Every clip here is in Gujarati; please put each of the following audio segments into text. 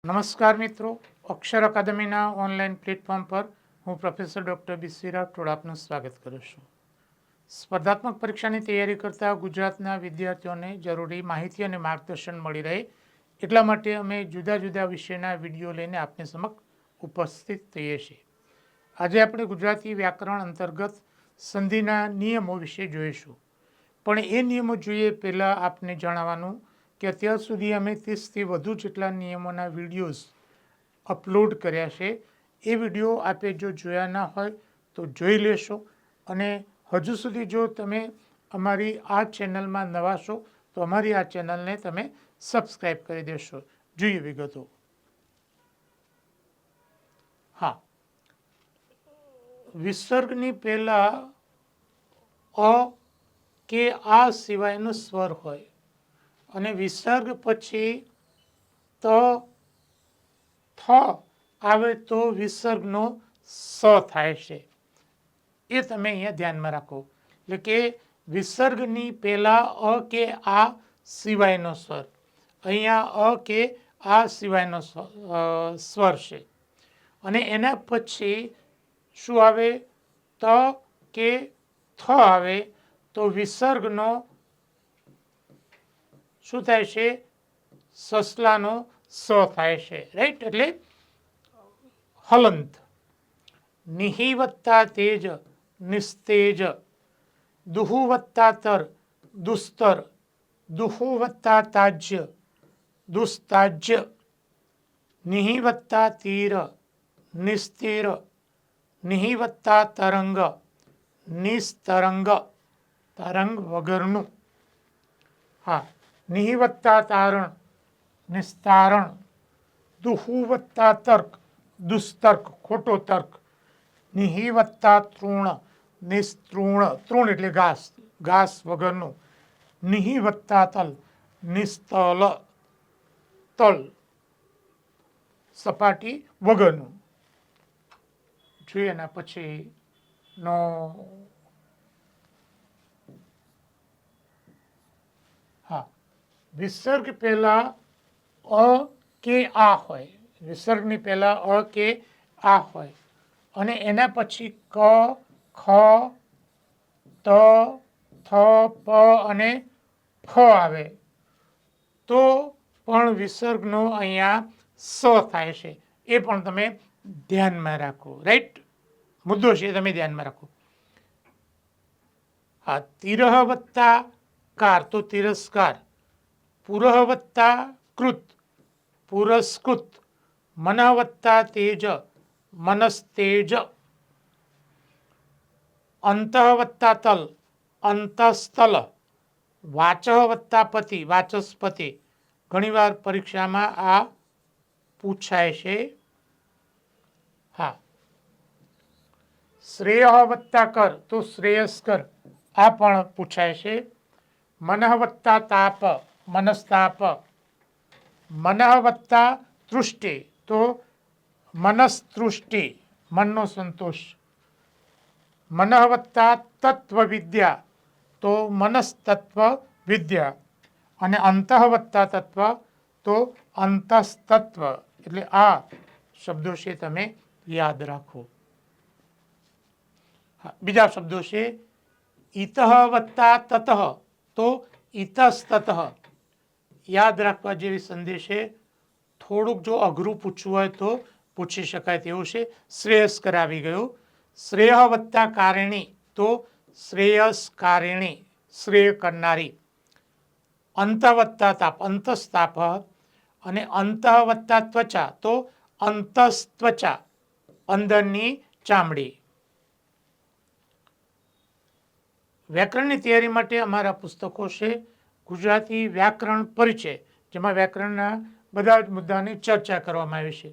નમસ્કાર મિત્રો, અક્ષર અકાદમીના ઓનલાઈન પ્લેટફોર્મ પર હું પ્રોફેસર ડૉક્ટર બી.સી. રાઠોડ આપનું સ્વાગત કરું છું. સ્પર્ધાત્મક પરીક્ષાની તૈયારી કરતા ગુજરાતના વિદ્યાર્થીઓને જરૂરી માહિતી અને માર્ગદર્શન મળી રહે એટલા માટે અમે જુદા જુદા વિષયના વિડીયો લઈને આપની સમક્ષ ઉપસ્થિત થઈએ છીએ. આજે આપણે ગુજરાતી વ્યાકરણ અંતર્ગત સંધિના નિયમો વિશે જોઈશું. પણ એ નિયમો જોઈએ પહેલાં આપને જણાવવાનું કે અત્યાર સુધી અમે 30થી વધુ જેટલા નિયમોના વિડીયોઝ અપલોડ કર્યા છે. એ વિડીયો આપે જો જોયા ના હોય તો જોઈ લેશો, અને હજુ સુધી જો તમે અમારી આ ચેનલમાં નવા છો તો અમારી આ ચેનલને તમે સબસ્ક્રાઈબ કરી દેશો. જોઈએ વિગતો. હા, વિસર્ગની પહેલાં અ કે આ સિવાયનો સ્વર હોય અને વિસર્ગ પછી ત થ આવે તો વિસર્ગનો સ થાય છે. એ તમે અહીંયા ધ્યાનમાં રાખો. એટલે કે વિસર્ગની પહેલા અ કે આ સિવાયનો સ્વર, અહીંયા અ કે આ સિવાયનો સ્વર છે. અને એના પછી શું આવે? ત કે થ આવે તો વિસર્ગનો શું થાય છે? સસલાનો સ થાય છે. રાઈટ? એટલે હલંત. નિહિ વત્તા તેજ નિસ્તેજ, દુહુ વત્તા તર દુસ્તર, દુહુ વત્તા તાજ્ય દુસ્તાજ્ય, નિહિ વત્તા તીર નિસ્તીર, નિહિ વત્તા તરંગ નિસ્તરંગ, તરંગ વગરનું. હા, નિહિ વત્તા તારણ નિસ્તારણ, દુહુ વત્તા તર્ક દુસ્તર્ક, ખોટો તર્ક, નિહિ વત્તા તૃણ નિસ્તૃણ, તૃણ એટલે ઘાસ, ઘાસ વગરનું, નિહિ વત્તા તલ નિસ્તલ, તલ સપાટી વગરનું. જોઈએ એના પછી નો હા, વિસર્ગ પહેલા અ કે આ હોય, વિસર્ગની પહેલા અ કે આ હોય અને એના પછી ક, ખ, ત, થ, પ અને ફ આવે તો પણ વિસર્ગનો અહીંયા સ થાય છે. એ પણ તમે ધ્યાનમાં રાખો. રાઈટ? મુદ્દો છે એ તમે ધ્યાનમાં રાખો. હા, તિરહ વત્તા કાર તો તિરસ્કાર, પુરહ વત્તા કૃત પુરસ્કૃત, મનઃ વત્તા તેજ મનસ્તેજ, અંતઃ વત્તા તલ અંતસ્તલ, વાચઃ વત્તા પતિ વાચસ્પતિ. ઘણીવાર પરીક્ષામાં આ પૂછાય છે. હા, શ્રેય વત્તા કર તો શ્રેયસ્કર, આ પણ પૂછાય છે. મનઃ વત્તા તાપ મનસ્તાપ, મનઃ વત્તા તૃષ્ટિ તો મનસ્તૃષ્ટિ, મનનો સંતોષ. મનઃ વત્તા તત્વ વિદ્યા તો મનસ્તત્વ વિદ્યા, અને અંતઃ વત્તા તત્વ તો અંતસ્તત્વ. એટલે આ શબ્દો છે તમે યાદ રાખો. બીજા શબ્દો છે ઇતઃ વત્તા તતઃ તો ઇતસ્તતઃ. યાદ રાખવા જેવી સંધિ છે. થોડુંક જો અઘરું પૂછવું હોય તો પૂછી શકાય તેવું છે. શ્રેયસ્કર આવી ગયું. શ્રેય વત્તા કારિણી તો શ્રેયસ્કારિણી, શ્રેય કરનારી. અંત વત્તા તાપ અંતસ્તાપ, અને અંત વત્તા ત્વચા તો અંતસ્ત્વચા, અંદરની ચામડી. વ્યાકરણની તૈયારી માટે અમારા પુસ્તકો છે ગુજરાતી વ્યાકરણ પરિચય, જેમાં વ્યાકરણના બધા જ મુદ્દાની ચર્ચા કરવામાં આવી છે.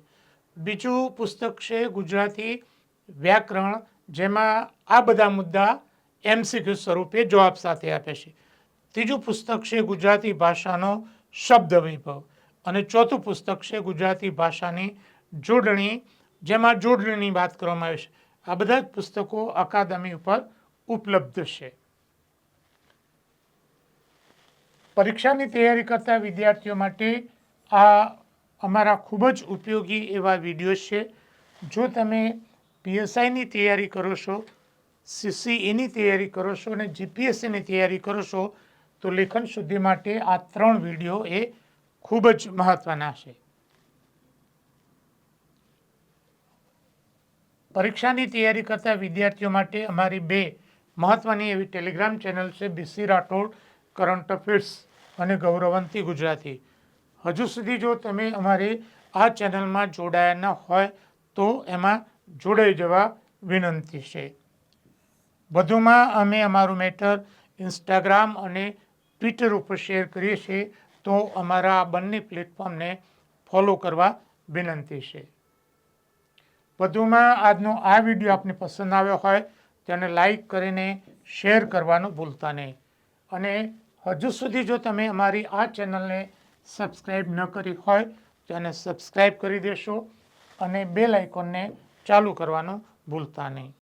બીજું પુસ્તક છે ગુજરાતી વ્યાકરણ, જેમાં આ બધા મુદ્દા MCQ સ્વરૂપે જવાબ સાથે આપે છે. ત્રીજું પુસ્તક છે ગુજરાતી ભાષાનો શબ્દ વૈભવ, અને ચોથું પુસ્તક છે ગુજરાતી ભાષાની જોડણી, જેમાં જોડણીની વાત કરવામાં આવે છે. આ બધા જ પુસ્તકો અકાદમી ઉપર ઉપલબ્ધ છે. પરીક્ષાની તૈયારી કરતા વિદ્યાર્થીઓ માટે આ અમારા ખૂબ જ ઉપયોગી એવા વિડીયો છે. જો તમે પીએસઆઈની તૈયારી કરો છો, સીસીઈની તૈયારી કરો છો અને જીપીએસસીની તૈયારી કરો છો તો લેખન શુદ્ધિ માટે આ 3 વિડીયો એ ખૂબ જ મહત્ત્વના છે. પરીક્ષાની તૈયારી કરતા વિદ્યાર્થીઓ માટે અમારી 2 મહત્ત્વની એવી ટેલિગ્રામ ચેનલ છે, બીસી રાઠોડ કરંટ અફેર્સ અને ગૌરવંતી ગુજરાતી. હજુ સુધી જો તમે અમારી આ ચેનલમાં જોડાયા ન હોય તો એમાં જોડાઈ જવા વિનંતી છે. વધુમાં અમે અમારું મેટર ઇન્સ્ટાગ્રામ અને ટ્વિટર ઉપર શેર કરીએ છીએ, તો અમારા આ બંને પ્લેટફોર્મને ફોલો કરવા વિનંતી છે. વધુમાં આજનો આ વિડીયો આપને પસંદ આવ્યો હોય તેને લાઈક કરીને શેર કરવાનું ભૂલતા નહીં. અને હજુ સુધી જો તમે અમારી આ ચેનલને સબસ્ક્રાઈબ ન કરી હોય તો એને સબસ્ક્રાઈબ કરી દેશો અને બેલ આઇકોનને ચાલુ કરવાનું ભૂલતા નહીં.